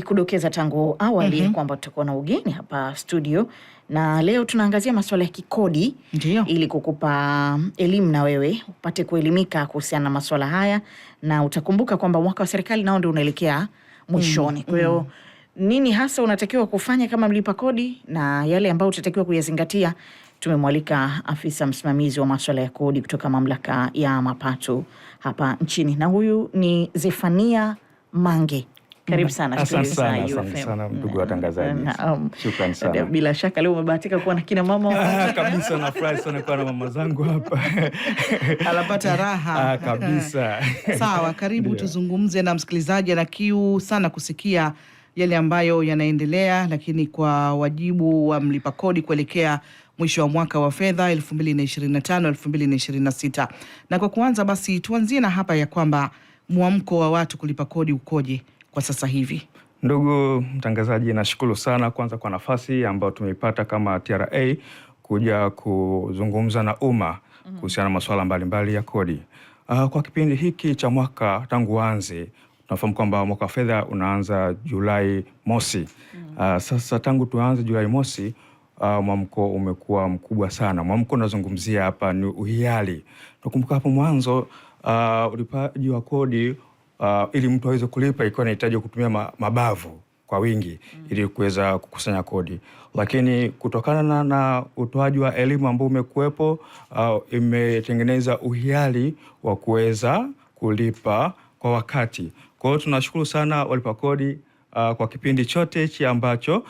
Kudokeza tangu awali kwamba tutakuwa na ugeni hapa studio, na leo tunaangazia masuala ya kikodi. Ndiyo. Ili kukupa elimu na wewe upate kuelimika kuhusiana na masuala haya, na utakumbuka kwamba mwaka wa serikali nao ndio unaelekea mwishoni. Kwa hiyo nini hasa unatakiwa kufanya kama mlipa kodi na yale ambayo utatakiwa kuyazingatia? Tumemwalika afisa msimamizi wa masuala ya kodi kutoka mamlaka ya mapato hapa nchini, na huyu ni Zefania Mange. Karibu sana. Asante sana ndugu watangazaji. Shukrani sana. Bila shaka leo umebahatika kuwa na kina mama kabisa, nafurahi sana kuwa na mama zangu hapa. Alapata raha kabisa. Sawa, karibu tuzungumze na msikilizaji ana kiu sana kusikia yale ambayo yanaendelea, lakini kwa wajibu wa mlipa kodi kuelekea mwisho wa mwaka wa fedha 2025-2026. Na kwa kuanza basi tuanzie na hapa ya kwamba mwamko wa watu kulipa kodi ukoje kwa sasa hivi? Ndugu mtangazaji, nashukuru sana kwanza kwa nafasi ambayo tumeipata kama TRA kuja kuzungumza na umma kuhusiana na masuala mbalimbali ya kodi. Kwa kipindi hiki cha mwaka tangu uanze, tunafahamu kwamba mwaka wa fedha unaanza Julai mosi. Sasa tangu tuanze Julai mosi, mwamko umekuwa mkubwa sana. Mwamko unazungumzia hapa ni uhiari. Tukumbuka hapo mwanzo ulipaji wa kodi ili mtu aweze kulipa ilikuwa inahitaji kutumia mabavu kwa wingi ili kuweza kukusanya kodi, lakini kutokana na utoaji wa elimu ambao umekuwepo imetengeneza uhiari wa kuweza kulipa kwa wakati. Kwa hiyo tunashukuru sana walipa kodi kwa kipindi chote hichi ambacho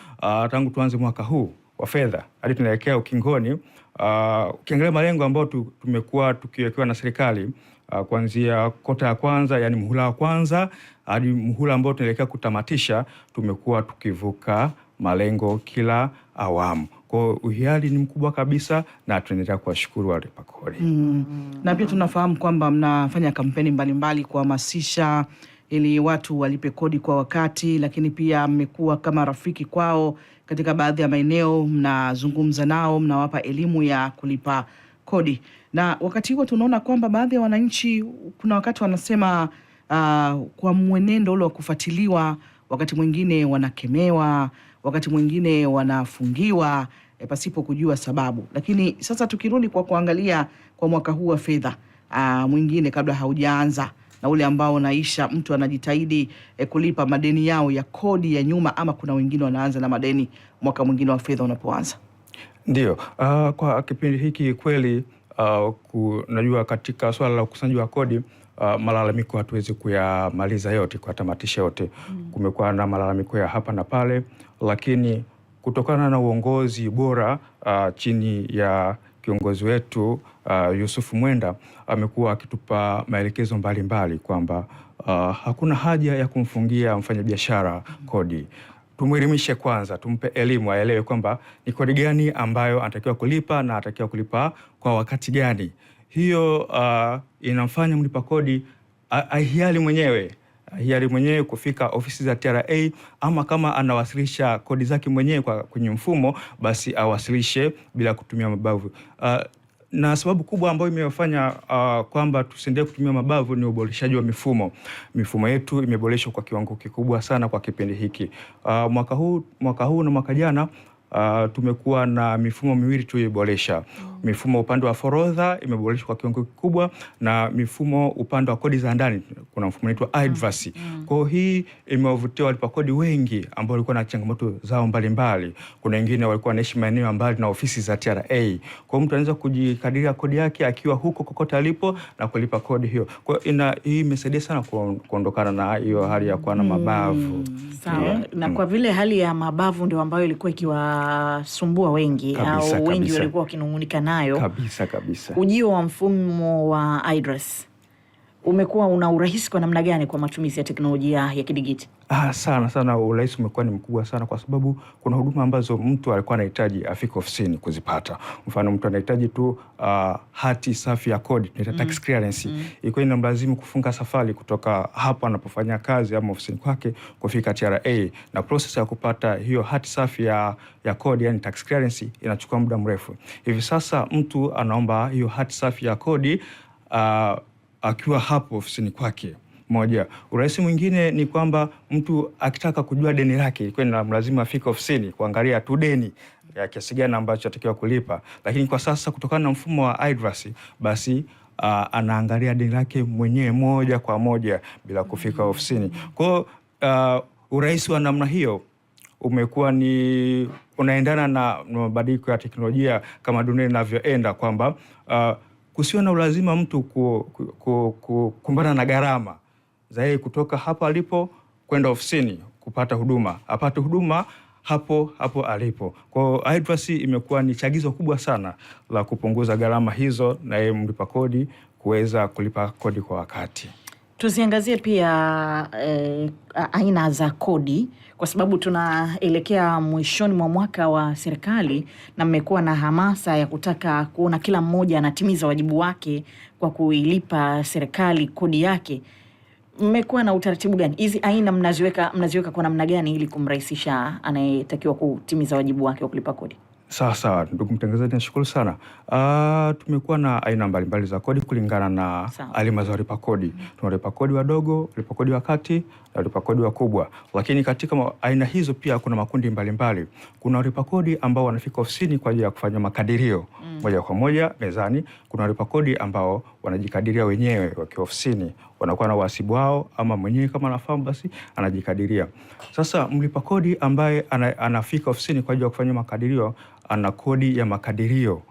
tangu tuanze mwaka huu wa fedha hadi tunaelekea ukingoni. Ukiangalia malengo ambayo tumekuwa tukiwekewa na serikali kuanzia kota ya kwanza, yani muhula wa kwanza hadi muhula ambao tunaelekea kutamatisha, tumekuwa tukivuka malengo kila awamu. Kwa hiyo uhiari ni mkubwa kabisa na tunaendelea kuwashukuru walipa kodi. Na pia tunafahamu kwamba mnafanya kampeni mbalimbali kuhamasisha ili watu walipe kodi kwa wakati, lakini pia mmekuwa kama rafiki kwao katika baadhi ya maeneo, mnazungumza nao, mnawapa elimu ya kulipa kodi. Na wakati huo tunaona kwamba baadhi ya wananchi kuna wakati wanasema kwa mwenendo ule wa kufuatiliwa, wakati mwingine wanakemewa, wakati mwingine wanafungiwa pasipo kujua sababu. Lakini sasa tukirudi kwa kuangalia kwa mwaka huu wa fedha mwingine kabla haujaanza na ule ambao unaisha, mtu anajitahidi kulipa madeni yao ya kodi ya nyuma, ama kuna wengine wanaanza na madeni mwaka mwingine wa fedha unapoanza? Ndio, kwa kipindi hiki kweli najua katika swala la ukusanyaji wa kodi malalamiko hatuwezi kuyamaliza yote, kuyatamatisha yote. Kumekuwa na malalamiko ya hapa na pale, lakini kutokana na uongozi bora chini ya kiongozi wetu Yusuf Mwenda amekuwa akitupa maelekezo mbalimbali kwamba hakuna haja ya kumfungia mfanyabiashara kodi. Tumwelimishe kwanza, tumpe elimu, aelewe kwamba ni kodi gani ambayo anatakiwa kulipa na anatakiwa kulipa kwa wakati gani. Hiyo inamfanya mlipa kodi ahiari mwenyewe kufika ofisi za TRA, ama kama anawasilisha kodi zake mwenyewe kwenye mfumo, basi awasilishe bila kutumia mabavu. Na sababu kubwa ambayo imefanya kwamba tusiendelee kutumia mabavu ni uboreshaji wa mifumo. Mifumo yetu imeboreshwa kwa kiwango kikubwa sana kwa kipindi hiki. Mwaka huu na mwaka jana tumekuwa na mifumo miwili tuliyoboresha. Mifumo upande wa forodha imeboreshwa kwa kiwango kikubwa, na mifumo upande wa kodi za ndani kuna mfumo unaitwa iDVAS. Kwa hiyo hii imewavutia walipa kodi wengi ambao walikuwa na changamoto zao mbalimbali. Kuna wengine walikuwa wanaishi maeneo mbali na ofisi za TRA. Kwa hiyo mtu anaweza kujikadiria kodi yake akiwa huko kokote alipo na kulipa kodi hiyo. Kwa hiyo hii imesaidia sana kuondokana na hiyo hali ya kuwa na mabavu. Sawa. Na kwa vile hali ya mabavu ndio ambayo ilikuwa ikiwasumbua wengi kabisa, au wengi walikuwa wakinung'unika nayo. Kabisa. Ujio wa mfumo wa iDVAS umekuwa una urahisi kwa namna gani kwa matumizi ya teknolojia ya kidigiti? Sana urahisi umekuwa ni mkubwa sana, kwa sababu kuna huduma ambazo mtu alikuwa anahitaji afike ofisini kuzipata. Mfano, mtu anahitaji tu hati safi ya kodi, tax clearance. Ilikuwa inamlazimu kufunga safari kutoka hapo anapofanya kazi ama ofisini kwake kufika TRA, na process ya kupata hiyo hati safi ya kodi, yani tax clearance, inachukua muda mrefu. Hivi sasa mtu anaomba hiyo hati safi ya kodi akiwa hapo ofisini kwake. moja. Urahisi mwingine ni kwamba mtu akitaka kujua deni lake kwenda lazima afike ofisini kuangalia tu deni ya kiasi gani ambacho atakiwa kulipa, lakini kwa sasa kutokana na mfumo wa iDRAS basi anaangalia deni lake mwenyewe moja kwa moja bila kufika ofisini. Kwa hiyo urahisi wa namna hiyo umekuwa ni unaendana na mabadiliko ya teknolojia kama dunia inavyoenda, kwamba kusiwa na ulazima mtu kukumbana na gharama zaidi kutoka hapa alipo kwenda ofisini kupata huduma, apate huduma hapo hapo alipo. Kwa hiyo iDRAS imekuwa ni chagizo kubwa sana la kupunguza gharama hizo na yeye mlipa kodi kuweza kulipa kodi kwa wakati. Tuziangazie pia aina za kodi, kwa sababu tunaelekea mwishoni mwa mwaka wa serikali na mmekuwa na hamasa ya kutaka kuona kila mmoja anatimiza wajibu wake kwa kuilipa serikali kodi yake. Mmekuwa na utaratibu gani? Hizi aina mnaziweka kwa namna gani ili kumrahisisha anayetakiwa kutimiza wajibu wake wa kulipa kodi? Sawa, ndugu mtangazaji, nashukuru sana. Tumekuwa na aina mbalimbali za kodi kulingana na alima za walipa kodi. Tuna walipa kodi wadogo, walipa kodi wa kati na walipa kodi wakubwa. Lakini katika aina hizo pia kuna makundi mbalimbali. Kuna walipa kodi ambao wanafika ofisini kwa ajili ya kufanya makadirio moja kwa moja mezani. Kuna walipa kodi ambao wanajikadiria wenyewe wakiwa ofisini, wanakuwa na wahasibu wao ama mwenyewe kama anafahamu basi anajikadiria. Sasa mlipa kodi ambaye anafika ofisini kwa ajili ya kufanya makadirio ana kodi ya makadirio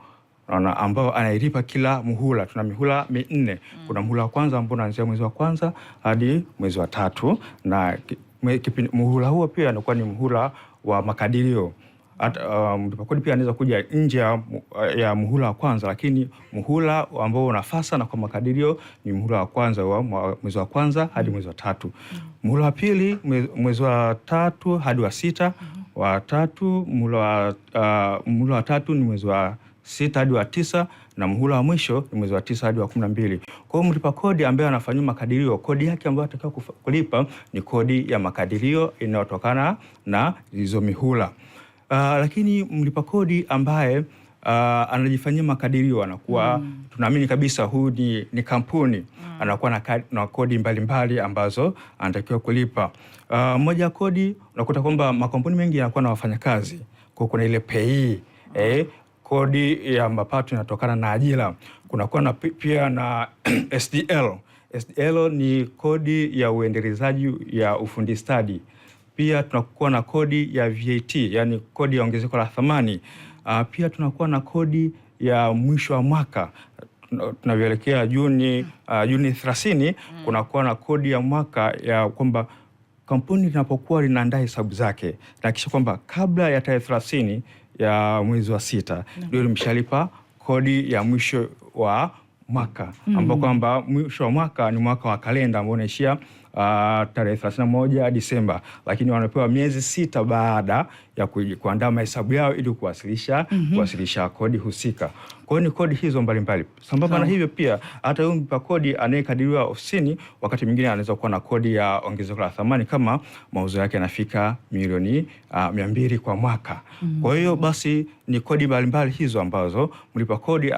ambao anailipa kila muhula. Tuna mihula 4. Kuna muhula wa kwanza ambao unaanzia mwezi wa kwanza hadi mwezi wa 3, na muhula huo pia anakuwa ni muhula wa makadirio. Mlipa kodi pia anaweza kuja nje ya muhula wa kwanza, lakini muhula ambao unafasa na kwa makadirio ni muhula wa kwanza wa mwezi wa kwanza hadi mwezi wa 3. Muhula wa pili mwezi wa 3 hadi wa 6. Wa 3 muhula wa 3 ni mwezi wa 6 hadi wa 9, na muhula wa mwisho ni mwezi wa 9 hadi wa 12. Kwa hiyo mlipa kodi ambaye anafanywa makadirio, kodi yake ambayo atakiwa kulipa ni kodi ya makadirio inayotokana na hizo mihula. Lakini mlipa kodi ambaye anajifanyia makadirio anakuwa tunaamini kabisa huyu ni kampuni, anakuwa na kodi mbalimbali ambazo anatakiwa kulipa. Moja ya kodi unakuta kwamba makampuni mengi yanakuwa na wafanyakazi, kwa kuna ile pay, kodi ya mapato yanatokana na ajira. Kunakuwa na pia na SDL. SDL ni kodi ya uendelezaji ya ufundi stadi. Pia tunakuwa na kodi ya VAT, yani kodi ya ongezeko la thamani. Pia tunakuwa na kodi ya mwisho wa mwaka. Tunavyoelekea Juni 30, kunakuwa na kodi ya mwaka ya kwamba kampuni linapokuwa linaandaa hesabu zake na kisha kwamba kabla ya tarehe 30 ya mwezi wa 6 ndio limeshalipa kodi ya mwisho wa mwaka, ambao kwamba mwisho wa mwaka ni mwaka wa kalenda ambao unaishia tarehe 31 Disemba, lakini wanapewa miezi 6 baada ya kuandaa mahesabu yao ili kuwasilisha kodi husika. Kwa hiyo ni kodi hizo mbalimbali. Sambamba na hivyo pia hata huyu mlipa kodi anayekadiriwa ofisini wakati mwingine anaweza kuwa na kodi ya ongezeko la thamani kama mauzo yake yanafika milioni 200 kwa mwaka. Kwa hiyo basi ni kodi mbalimbali hizo ambazo mlipa kodi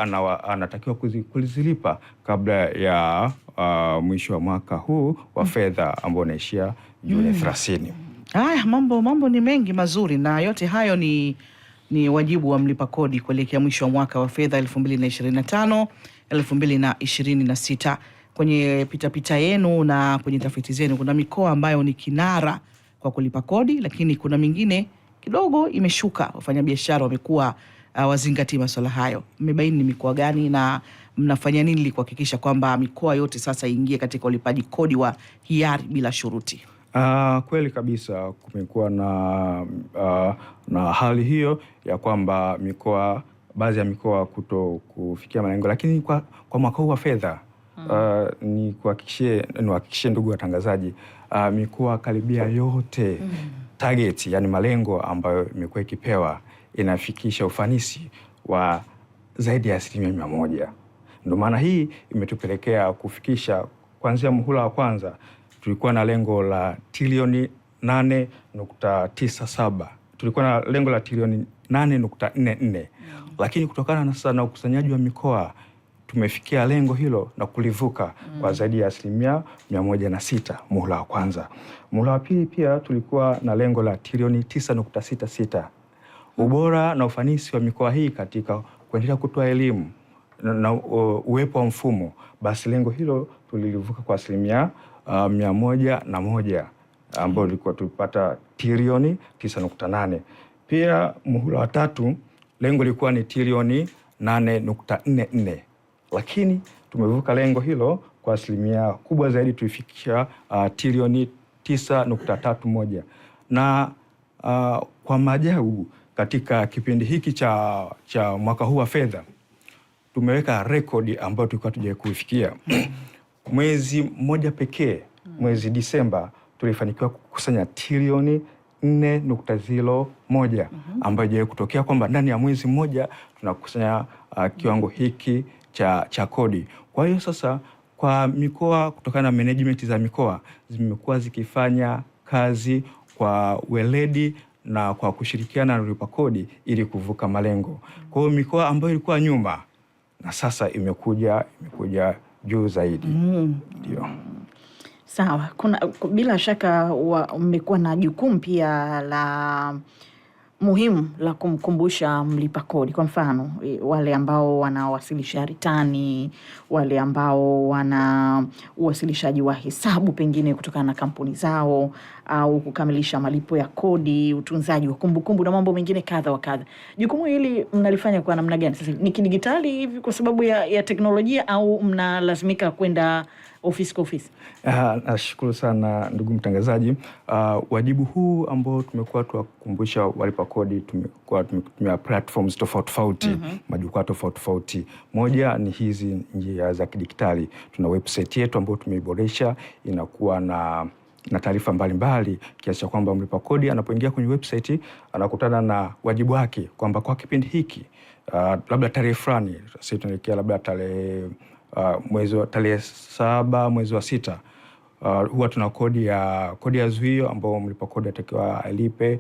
anatakiwa kuzilipa kabla ya mwisho wa mwaka huu wa fedha ambao unaishia Juni 30. Haya, mambo ni mengi mazuri, na yote hayo ni wajibu wa mlipa kodi kuelekea mwisho wa mwaka wa fedha 2025 2026. Kwenye pitapita yenu na kwenye tafiti zenu kuna mikoa ambayo ni kinara kwa kulipa kodi, lakini kuna mingine kidogo imeshuka. Wafanyabiashara wamekuwa wazingatia masuala hayo. Mmebaini ni mikoa gani na mnafanya nini ili kuhakikisha kwamba mikoa yote sasa iingie katika ulipaji kodi wa hiari bila shuruti? Kweli kabisa kumekuwa na hali hiyo ya kwamba baadhi ya mikoa kuto kufikia malengo, lakini kwa mwaka huu wa fedha niwahakikishie ndugu watangazaji, mikoa karibia yote target, yani malengo ambayo imekuwa ikipewa inafikisha ufanisi wa zaidi ya 100%. Ndio maana hii imetupelekea kufikisha kuanzia muhula wa kwanza tulikuwa na lengo la trilioni 8.97. Tulikuwa na lengo la trilioni 8.44. Lakini kutokana na sasa na ukusanyaji wa mikoa tumefikia lengo hilo na kulivuka kwa zaidi ya 106% muhula wa kwanza. Muhula wa pili pia tulikuwa na lengo la trilioni 9.66. Ubora na ufanisi wa mikoa hii katika kuendelea kutoa elimu na uwepo wa mfumo, basi lengo hilo tulilivuka kwa 101%, ambayo ilikuwa tulipata trilioni 9.8. Pia muhula wa tatu lengo lilikuwa ni trilioni 8.44, lakini tumevuka lengo hilo kwa asilimia kubwa zaidi, tulifikisha trilioni 9.31. Na kwa maajabu katika kipindi hiki cha mwaka huu wa fedha tumeweka rekodi ambayo tulikuwa tujawahi kuifikia. Mwezi mmoja pekee, mwezi Disemba, tulifanikiwa kukusanya trilioni 4.01, ambayo haijawahi kutokea kwamba ndani ya mwezi mmoja tunakusanya kiwango hiki cha kodi. Kwa hiyo sasa kwa mikoa, kutokana na management za mikoa zimekuwa zikifanya kazi kwa weledi na kwa kushirikiana na walipa kodi ili kuvuka malengo. Kwa hiyo mikoa ambayo ilikuwa nyuma na sasa imekuja juu zaidi. Ndio. Sawa. Bila shaka mmekuwa na jukumu pia la muhimu la kumkumbusha mlipa kodi. Kwa mfano, wale ambao wanawasilisha ritani, wale ambao wana uwasilishaji wa hesabu pengine kutokana na kampuni zao, au kukamilisha malipo ya kodi, utunzaji wa kumbukumbu na mambo mengine kadha wa kadha. Jukumu hili mnalifanya kwa namna gani? Sasa ni kidigitali hivi kwa sababu ya teknolojia, au mnalazimika kwenda ofisi kwa ofisi? Nashukuru sana ndugu mtangazaji. Wajibu huu ambao tumekuwa tuwakumbusha walipa kodi, tumekuwa tumetumia platforms tofauti, majukwaa tofauti. Moja ni hizi njia za kidigitali. Tuna website yetu ambayo tumeiboresha, inakuwa na taarifa mbalimbali, kiasi cha kwamba mlipa kodi anapoingia kwenye website anakutana na wajibu wake kwamba kwa kipindi hiki labda tarehe fulani, sasa tunaelekea labda tarehe 7 mwezi wa 6, huwa tuna kodi ya zuio ambao mlipa kodi atakiwa alipe,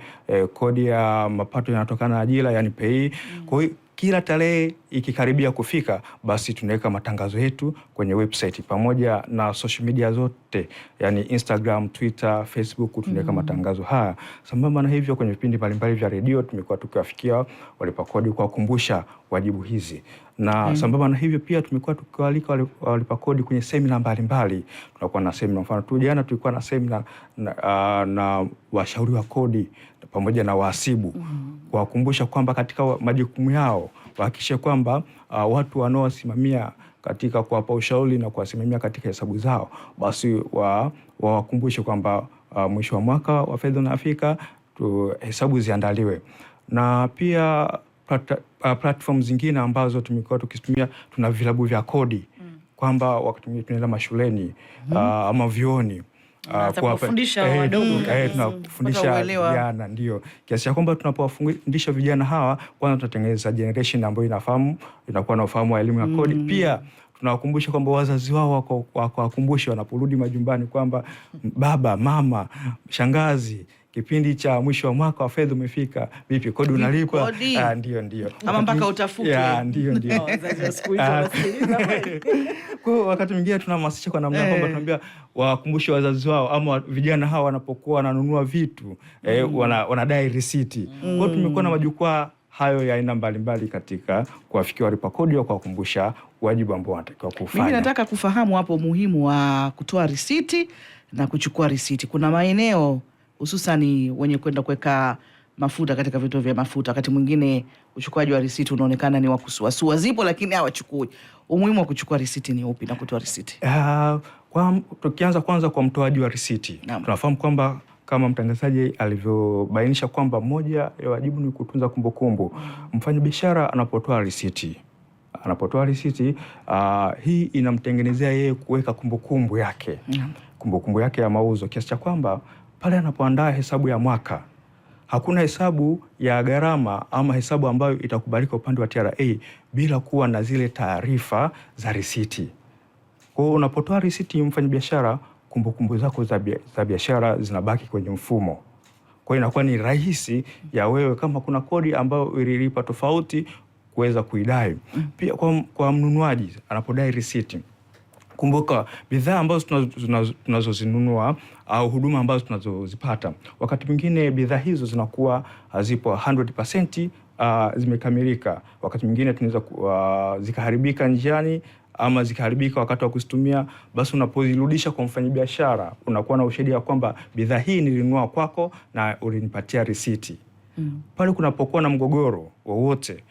kodi ya mapato yanatokana na ajira, yani pay. Kwa hiyo kila tarehe ikikaribia kufika, basi tunaweka matangazo yetu kwenye website pamoja na social media zote, yani Instagram, Twitter, Facebook, tunaweka matangazo haya. Sambamba na hivyo, kwenye vipindi mbalimbali vya redio tumekuwa tukiwafikia walipa kodi kwa kukumbusha wajibu hizi. Na sambamba na hivyo pia tumekuwa tukiwaalika walipa kodi kwenye semina mbalimbali. Tunakuwa na semina, mfano tu jana tulikuwa na semina na washauri wa kodi pamoja na wahasibu, kuwakumbusha kwamba katika majukumu yao wahakikishe kwamba watu wanaowasimamia katika kuwapa ushauri na kuwasimamia katika hesabu zao, basi wawakumbushe kwamba mwisho wa mwaka wa fedha unafika, hesabu ziandaliwe. Na pia platform zingine ambazo tumekuwa tukitumia, tuna vilabu vya kodi, kwamba wakati mwingine tunaenda mashuleni ama vyuoni kufundisha wadogo, tunafundisha vijana, ndio kiasi cha kwamba tunapowafundisha vijana hawa, kwanza tunatengeneza generation ambayo inakuwa na ufahamu wa elimu ya kodi. Pia tunawakumbusha kwamba wazazi wao wakumbushe wanaporudi majumbani kwamba baba, mama, shangazi, kipindi cha mwisho wa mwaka wa fedha umefika, vipi kodi unalipa? Ndio. Ama mpaka utafutwe. Ndio. Kwa wakati mwingine tunahamasisha kwa namna kwamba tunaambia wakumbushe wazazi wao, ama vijana hawa wanapokuwa wananunua vitu wanadai risiti. Kwa hiyo tumekuwa na majukwaa hayo ya aina mbalimbali katika kuwafikia walipa kodi au kuwakumbusha wajibu ambao wanatakiwa kufanya. Mimi nataka kufahamu hapo umuhimu wa kutoa risiti na kuchukua risiti. Kuna maeneo hususani wenye kwenda kuweka mafuta katika vituo vya mafuta, wakati mwingine uchukuaji wa risiti unaonekana ni wa kusuasua. Zipo lakini hawachukui. Umuhimu wa kuchukua risiti ni upi na kutoa risiti? Tukianza kwanza kwa mtoaji wa risiti, tunafahamu kwamba kama mtangazaji alivyobainisha kwamba moja ya wajibu ni kutunza kumbukumbu. Mfanyabiashara anapotoa risiti, hii inamtengenezea yeye kuweka kumbukumbu yake, kumbukumbu yake ya mauzo, kiasi cha kwamba pale anapoandaa hesabu ya mwaka, hakuna hesabu ya gharama ama hesabu ambayo itakubalika upande wa TRA bila kuwa na zile taarifa za risiti. Kwa hiyo unapotoa risiti, mfanyabiashara, kumbukumbu zako za biashara zinabaki kwenye mfumo. Kwa hiyo inakuwa ni rahisi ya wewe, kama kuna kodi ambayo ililipa tofauti, kuweza kuidai. Pia kwa mnunuaji anapodai risiti, kumbuka bidhaa ambazo tunazozinunua au huduma ambazo tunazozipata, wakati mwingine bidhaa hizo zinakuwa hazipo 100% zimekamilika. Wakati mwingine tunaweza zikaharibika njiani ama zikaharibika wakati wa kuzitumia. Basi unapozirudisha kwa mfanyabiashara, unakuwa na ushahidi ya kwamba bidhaa hii nilinunua kwako na ulinipatia risiti. Pale kunapokuwa na mgogoro wowote,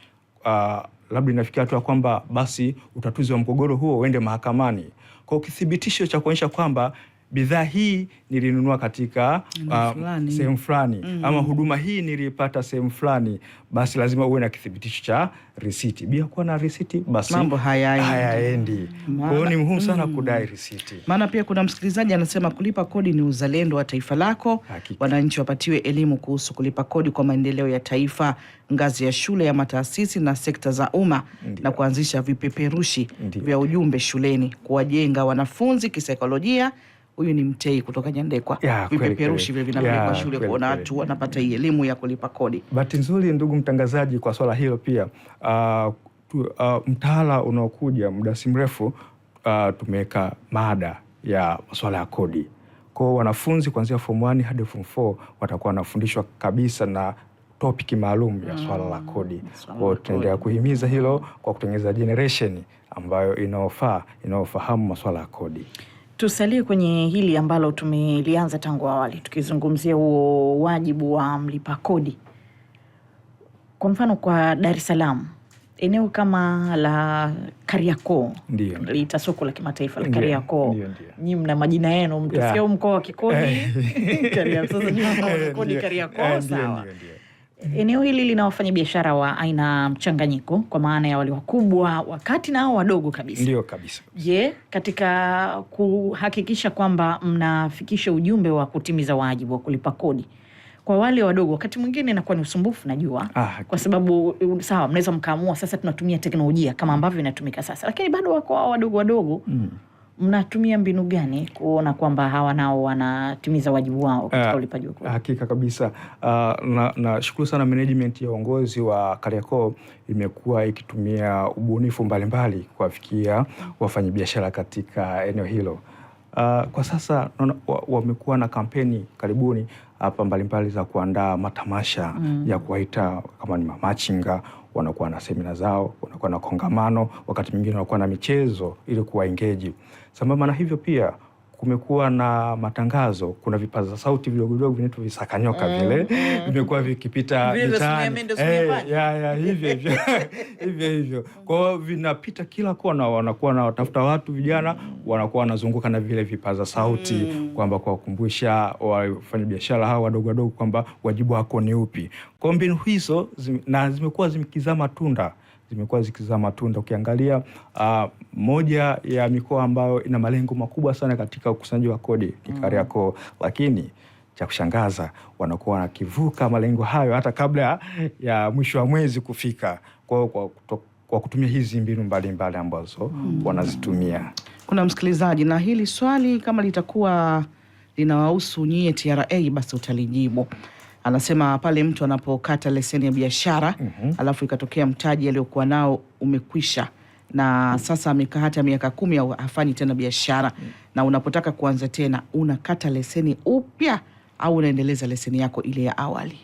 labda inafikia hatua kwamba basi utatuzi wa mgogoro huo uende mahakamani. Kwa kithibitisho cha kuonyesha kwamba bidhaa hii nilinunua katika sehemu fulani ama huduma hii nilipata sehemu fulani, basi lazima uwe na kithibitisho cha risiti. Bila kuwa na risiti, basi mambo hayaendi. Kwa hiyo ni muhimu sana kudai risiti. Maana pia kuna msikilizaji anasema kulipa kodi ni uzalendo wa taifa lako. Wananchi wapatiwe elimu kuhusu kulipa kodi kwa maendeleo ya taifa, ngazi ya shule, ya mataasisi na sekta za umma, na kuanzisha vipeperushi vya ujumbe shuleni, kuwajenga wanafunzi kisaikolojia. Huyu ni Mtei kutoka Nyandekwa. Vipeperushi vile vinapelekwa shule kuona watu wanapata elimu ya kulipa kodi. Bahati nzuri, ndugu mtangazaji, kwa swala hilo pia mtaala unaokuja muda si mrefu, tumeweka mada ya masuala ya kodi. Kwa wanafunzi kuanzia form 1 hadi form 4 watakuwa wanafundishwa kabisa na topic maalum ya swala la kodi. Kwa tunaendelea kuhimiza hilo kwa kutengeneza generation ambayo inaofahamu masuala ya kodi. Tusalie kwenye hili ambalo tumelianza tangu awali, tukizungumzia huo wajibu wa mlipa kodi. Kwa mfano kwa Dar es Salaam, eneo kama la Kariakoo, liita soko la kimataifa la Kariakoo. Nyinyi mna majina yenu, mtafia mkoa wa kikodi. Sasa nyinyi mkoa kodi Kariakoo, sawa. Eneo hili lina wafanyabiashara wa aina mchanganyiko, kwa maana ya wale wakubwa, wakati na wadogo kabisa. Ndio kabisa. Je, katika kuhakikisha kwamba mnafikisha ujumbe wa kutimiza wajibu wa kulipa kodi kwa wale wadogo, wakati mwingine inakuwa ni usumbufu, najua. Kwa sababu sawa, mnaweza mkaamua sasa tunatumia teknolojia kama ambavyo inatumika sasa, lakini bado wako wadogo. Mnatumia mbinu gani kuona kwamba hawa nao wanatimiza wajibu wao katika ulipaji wa kodi? Hakika kabisa. Na shukuru sana management ya uongozi wa Kariakoo imekuwa ikitumia ubunifu mbalimbali kuwafikia wafanyabiashara katika eneo hilo. Kwa sasa wamekuwa na kampeni karibuni hapa mbalimbali za kuandaa matamasha ya kuwaita kama ni mamachinga, wanakuwa na semina zao, wanakuwa na kongamano, wakati mwingine wanakuwa na michezo ili kuwaengage. Sambamba na hivyo pia kumekuwa na matangazo, kuna vipaza sauti vidogo vidogo vinaitwa visakanyoka vile, vimekuwa vikipita mitaani. Hivyo. Kwa hiyo vinapita kila kona, wanakuwa na watafuta watu vijana, wanakuwa wanazunguka na vile vipaza sauti kwamba kwa kukumbusha wafanyabiashara hao wadogo kwamba wajibu wako ni upi. Kwa mbinu hizo zimekuwa zikizaa matunda. Ukiangalia moja ya mikoa ambayo ina malengo makubwa sana katika ukusanyaji wa kodi ni Kariakoo, lakini cha kushangaza wanakuwa wanakivuka malengo hayo hata kabla ya mwisho wa mwezi kufika, kwa kutumia hizi mbinu mbalimbali ambazo wanazitumia. Kuna msikilizaji, na hili swali kama litakuwa linawahusu nyie TRA basi utalijibu. Anasema pale mtu anapokata leseni ya biashara alafu ikatokea mtaji aliokuwa nao umekwisha na sasa amekaa hata miaka 10 au hafanyi tena biashara, na unapotaka kuanza tena unakata leseni upya au unaendeleza leseni yako ile ya awali?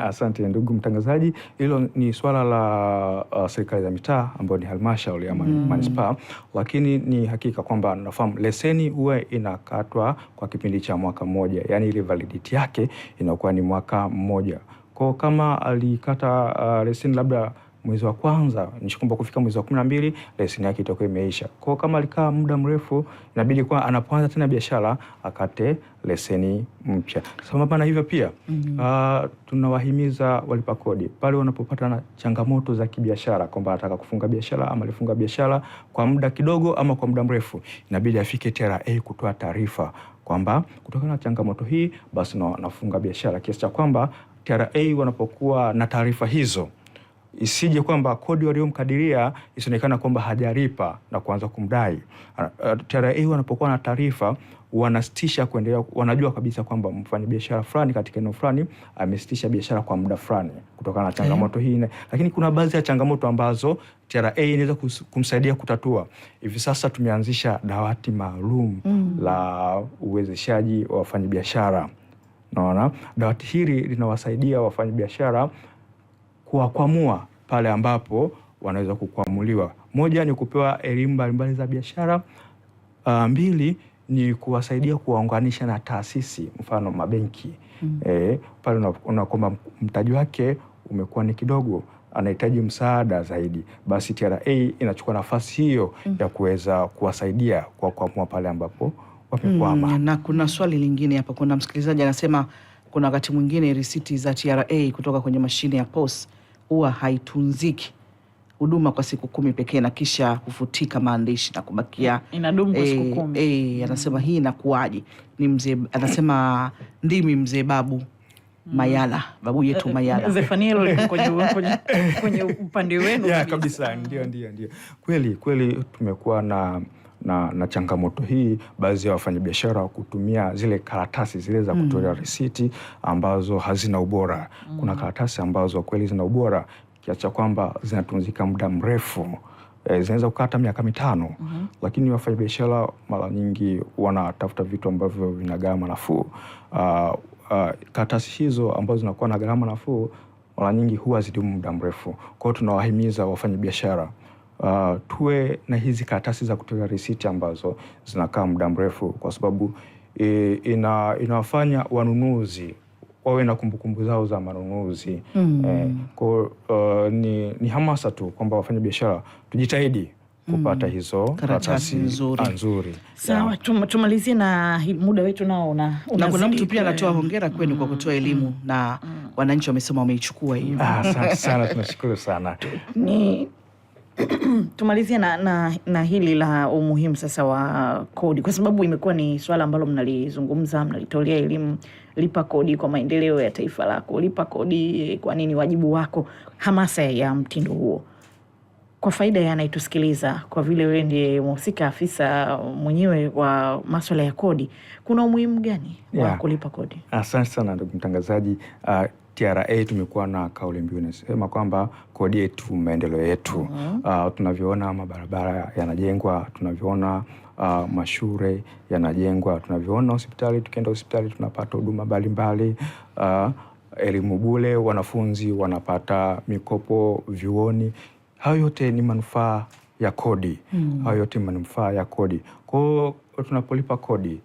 Asante ndugu mtangazaji, hilo ni swala la serikali za mitaa ambayo ni halmashauri ama manispaa, lakini ni hakika kwamba nafahamu leseni huwa inakatwa kwa kipindi cha mwaka mmoja, yani ile validity yake inakuwa ni mwaka mmoja. Kwa kama alikata leseni labda mwezi wa kwanza, nishikumba kufika mwezi wa 12 leseni yake itakuwa imeisha. Kwa kama alikaa muda mrefu, inabidi kwa anapoanza tena biashara akate leseni mpya. Sambamba na hivyo pia tunawahimiza walipa kodi pale wanapopata na changamoto za kibiashara, kwamba anataka kufunga biashara ama alifunga biashara kwa muda kidogo ama kwa muda mrefu, inabidi afike TRA kutoa taarifa kwamba kutokana na changamoto hii basi nafunga biashara, kiasi cha kwamba TRA wanapokuwa na taarifa hizo isije kwamba kodi waliomkadiria isionekana kwamba hajalipa na kuanza kumdai. TRA wanapokuwa na taarifa wanasitisha kuendelea, wanajua kabisa kwamba mfanyabiashara fulani katika eneo fulani amesitisha biashara kwa muda fulani kutokana na changamoto hii. Lakini kuna baadhi ya changamoto ambazo TRA inaweza kumsaidia kutatua. Hivi sasa tumeanzisha dawati maalum la uwezeshaji wa wafanyabiashara. Naona dawati hili linawasaidia wafanyabiashara kuwakwamua pale ambapo wanaweza kukwamuliwa. Moja ni kupewa elimu mbalimbali za biashara. Mbili ni kuwasaidia kuwaunganisha na taasisi, mfano mabenki. Pale unakwamba mtaji wake umekuwa ni kidogo, anahitaji msaada zaidi, basi TRA inachukua nafasi hiyo ya kuweza kuwasaidia kuwakwamua pale ambapo wamekwama. Na kuna swali lingine hapa, kuna msikilizaji anasema kuna wakati mwingine risiti za TRA kutoka kwenye mashine ya POS huwa haitunziki huduma kwa siku 10 pekee na kisha kufutika maandishi na kubakia inadumu kwa siku 10. Anasema hii inakuaje? Ni mzee anasema ndimi mzee Babu Mayala, babu yetu Mayala. Zefania liko kwenye upande wenu kabisa. Ndio. Kweli tumekuwa na changamoto hii, baadhi ya wafanyabiashara kutumia zile karatasi zile za kutolea risiti ambazo hazina ubora. Kuna karatasi ambazo kweli zina ubora kiacha kwamba zinatunzika muda mrefu, zinaweza kukata miaka 5. Lakini wafanyabiashara mara nyingi wanatafuta vitu ambavyo vina gharama nafuu. Karatasi hizo ambazo zinakuwa na gharama nafuu mara nyingi huwa zidumu muda mrefu. Kwa hiyo tunawahimiza wafanyabiashara tuwe na hizi karatasi za kutolea risiti ambazo zinakaa muda mrefu, kwa sababu inawafanya wanunuzi wawe na kumbukumbu zao za manunuzi. Ni hamasa tu kwamba wafanya biashara tujitahidi kupata hizo karatasi nzuri. Sawa, tumalizie na muda wetu nao na kuna mtu pia anatoa hongera kwenu kwa kutoa elimu na wananchi wamesema wameichukua hiyo. Asante sana, tunashukuru sana. Tumalizie na hili la umuhimu sasa wa kodi, kwa sababu imekuwa ni swala ambalo mnalizungumza, mnalitolea elimu. Lipa kodi kwa maendeleo ya taifa lako, lipa kodi kwa nini, wajibu wako, hamasa ya mtindo huo. Kwa faida ya anayetusikiliza, kwa vile wewe ndiye mhusika, afisa mwenyewe wa masuala ya kodi, kuna umuhimu gani wa kulipa kodi? Asante sana ndugu mtangazaji. TRA tumekuwa na kauli mbiu inasema kwamba kodi yetu maendeleo yetu. Tunavyoona mabarabara yanajengwa, tunavyoona mashule yanajengwa, tunavyoona hospitali, tukienda hospitali tunapata huduma mbalimbali, elimu bure, wanafunzi wanapata mikopo vyuoni. Hayo yote ni manufaa ya kodi. Hayo yote ni manufaa ya kodi. Kwa hiyo tunapolipa kodi,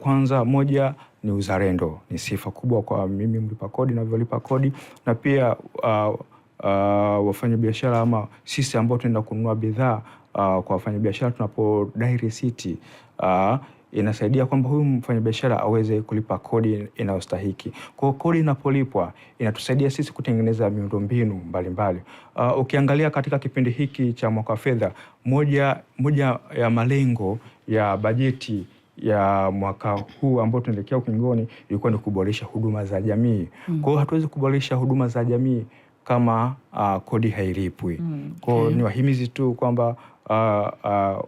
kwanza moja ni uzalendo, ni sifa kubwa kwa mimi mlipa kodi navyolipa kodi, na pia wafanyabiashara ama sisi ambao tunaenda kununua bidhaa kwa wafanyabiashara, tunapodai risiti inasaidia kwamba huyu mfanyabiashara aweze kulipa kodi inayostahiki. Kwa kodi inapolipwa inatusaidia sisi kutengeneza miundombinu mbalimbali. Ukiangalia katika kipindi hiki cha mwaka wa fedha, moja ya malengo ya bajeti ya mwaka huu ambao tunaelekea ukingoni ilikuwa ni kuboresha huduma za jamii. Kwa hiyo hatuwezi kuboresha huduma za jamii kama kodi hailipwi. Kwa hiyo ni wahimizi tu kwamba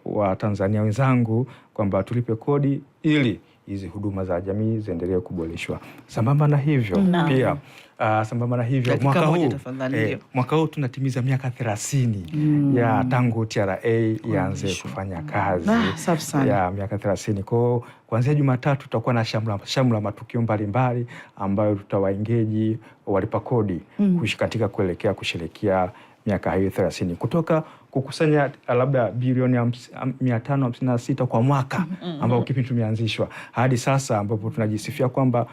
Watanzania wenzangu kwamba tulipe kodi ili hizi huduma za jamii ziendelee kuboreshwa. Sambamba na hivyo pia mwaka huu tunatimiza miaka 30 ya tangu TRA ianze kufanya kazi. Ya miaka 30. Kwa kuanzia Jumatatu tutakuwa na shamla matukio mbalimbali ambayo tutawaengeji walipa kodi katika kuelekea kusherehekea miaka hiyo 30, kutoka kukusanya labda bilioni 556 kwa mwaka ambao kipindi tumeanzishwa hadi sasa ambapo tunajisifia kwamba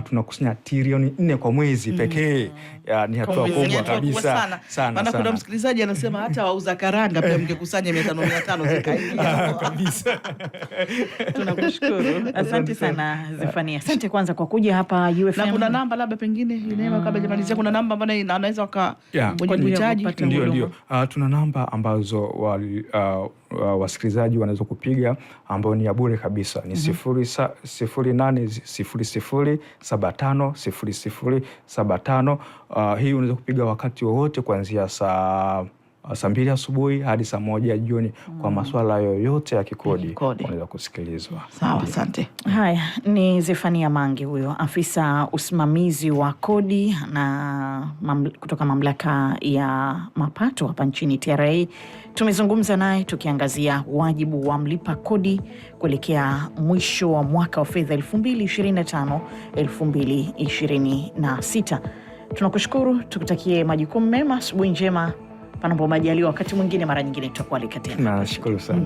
tunakusanya trilioni 4 kwa mwezi pekee. Ni hatua kubwa kabisa sana. Kuna msikilizaji anasema hata wauza karanga pia mngekusanya 500 zikaingia kabisa. Tunakushukuru. Asante sana Zefania. Asante kwanza kwa kuja hapa UFM. Na kuna namba labda pengine Neema kabla jamalizia, kuna namba ambayo anaweza kwa mhitaji? Ndio. Tuna namba ambazo wasikilizaji wanaweza kupiga ambayo ni ya bure kabisa ni 0800750075. Hii unaweza kupiga wakati wowote kuanzia saa 2 asubuhi hadi saa 1 jioni kwa masuala yoyote ya kikodi unaweza kusikilizwa. Sawa, asante. Haya, ni Zefania Mange huyo, afisa usimamizi wa kodi na kutoka mamlaka ya mapato hapa nchini TRA. Tumezungumza naye tukiangazia wajibu wa mlipa kodi kuelekea mwisho wa mwaka wa fedha 2025-2026. Tunakushukuru, tukutakie majukumu mema, asubuhi njema. Panapo majaliwa wakati mwingine, mara nyingine tutakualika tena. Nashukuru sana.